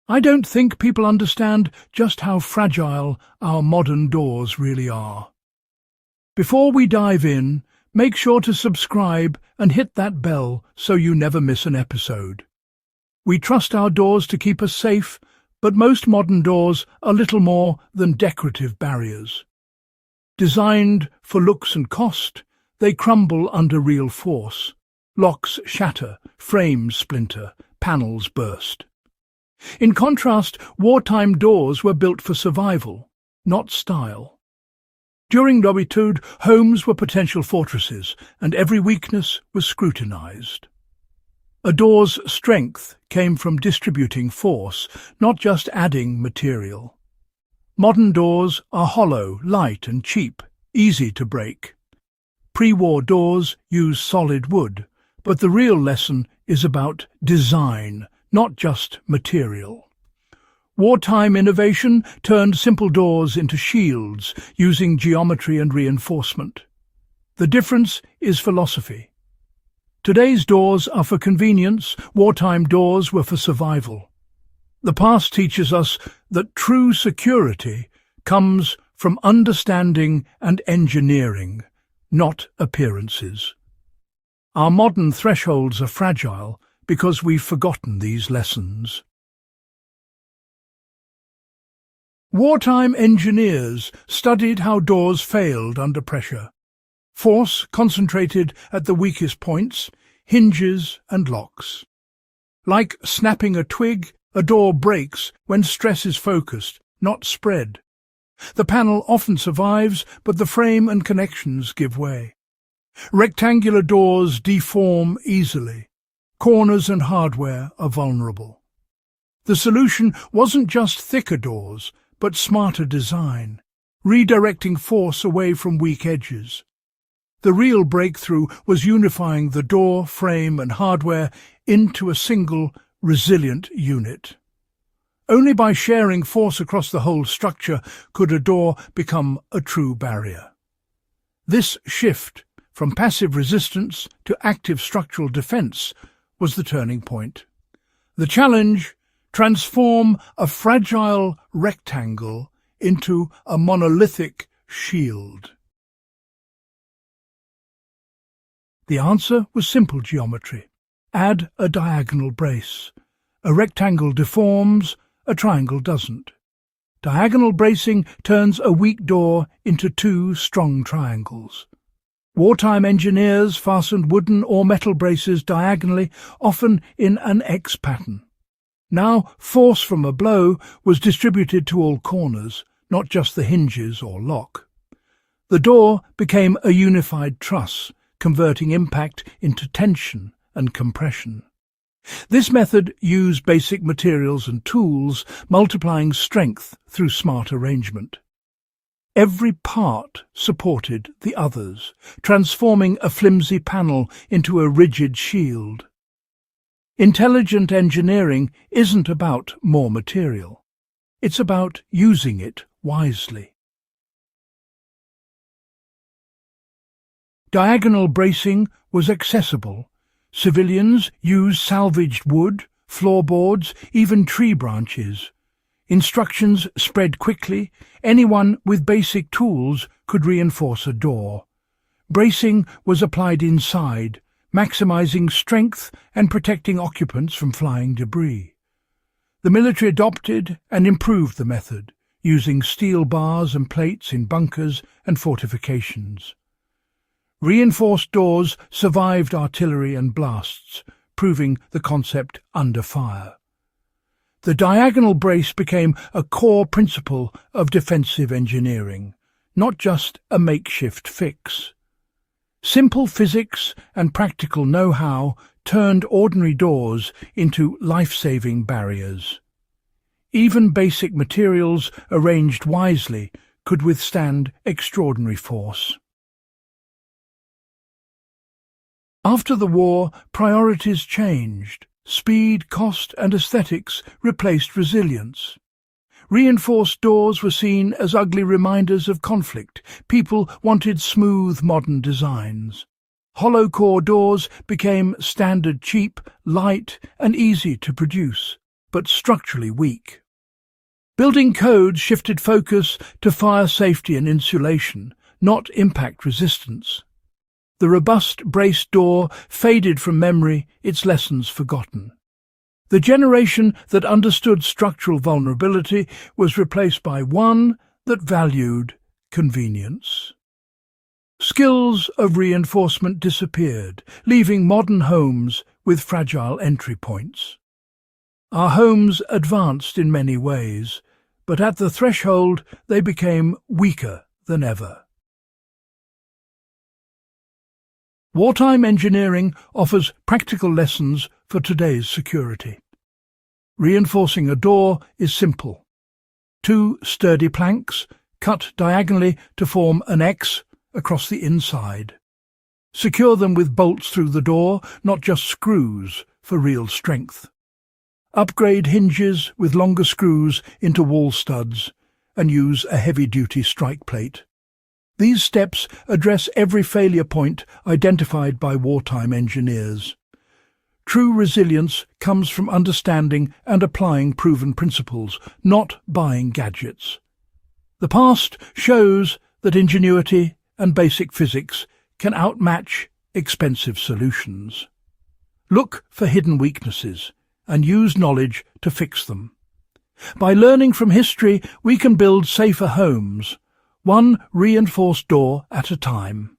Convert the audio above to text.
I don't think people understand just how fragile our modern doors really are. Before we dive in, make sure to subscribe and hit that bell so you never miss an episode. We trust our doors to keep us safe, but most modern doors are little more than decorative barriers. Designed for looks and cost, they crumble under real force. Locks shatter, frames splinter, panels burst. In contrast, wartime doors were built for survival, not style. During WWII, homes were potential fortresses, and every weakness was scrutinized. A door's strength came from distributing force, not just adding material. Modern doors are hollow, light and cheap, easy to break. Pre-war doors use solid wood, but the real lesson is about design, not just material. Wartime innovation turned simple doors into shields, using geometry and reinforcement. The difference is philosophy. Today's doors are for convenience, wartime doors were for survival. The past teaches us that true security comes from understanding and engineering, not appearances. Our modern thresholds are fragile because we've forgotten these lessons. Wartime engineers studied how doors failed under pressure. Force concentrated at the weakest points, hinges and locks. Like snapping a twig, a door breaks when stress is focused, not spread. The panel often survives, but the frame and connections give way. Rectangular doors deform easily. Corners and hardware are vulnerable. The solution wasn't just thicker doors, but smarter design, redirecting force away from weak edges. The real breakthrough was unifying the door, frame and hardware into a single, resilient unit. Only by sharing force across the whole structure could a door become a true barrier. This shift from passive resistance to active structural defense was the turning point. The challenge: transform a fragile rectangle into a monolithic shield. The answer was simple geometry. Add a diagonal brace. A rectangle deforms, a triangle doesn't. Diagonal bracing turns a weak door into two strong triangles. Wartime engineers fastened wooden or metal braces diagonally, often in an X pattern. Now force from a blow was distributed to all corners, not just the hinges or lock. The door became a unified truss, converting impact into tension and compression. This method used basic materials and tools, multiplying strength through smart arrangement. Every part supported the others, transforming a flimsy panel into a rigid shield. Intelligent engineering isn't about more material. It's about using it wisely. Diagonal bracing was accessible. Civilians used salvaged wood, floorboards, even tree branches. Instructions spread quickly. Anyone with basic tools could reinforce a door. Bracing was applied inside, maximizing strength and protecting occupants from flying debris. The military adopted and improved the method, using steel bars and plates in bunkers and fortifications. Reinforced doors survived artillery and blasts, proving the concept under fire. The diagonal brace became a core principle of defensive engineering, not just a makeshift fix. Simple physics and practical know-how turned ordinary doors into life-saving barriers. Even basic materials arranged wisely could withstand extraordinary force. After the war, priorities changed. Speed, cost and aesthetics replaced resilience. Reinforced doors were seen as ugly reminders of conflict. People wanted smooth, modern designs. Hollow core doors became standard, cheap, light and easy to produce. but structurally weak. Building codes shifted focus to fire safety and insulation, not impact resistance. The robust braced door faded from memory, its lessons forgotten. The generation that understood structural vulnerability was replaced by one that valued convenience. Skills of reinforcement disappeared, leaving modern homes with fragile entry points. Our homes advanced in many ways, but at the threshold they became weaker than ever. Wartime engineering offers practical lessons for today's security. Reinforcing a door is simple. 2 sturdy planks, cut diagonally to form an X across the inside. Secure them with bolts through the door, not just screws, for real strength. Upgrade hinges with longer screws into wall studs and use a heavy-duty strike plate. These steps address every failure point identified by wartime engineers. True resilience comes from understanding and applying proven principles, not buying gadgets. The past shows that ingenuity and basic physics can outmatch expensive solutions. Look for hidden weaknesses and use knowledge to fix them. By learning from history, we can build safer homes, one reinforced door at a time.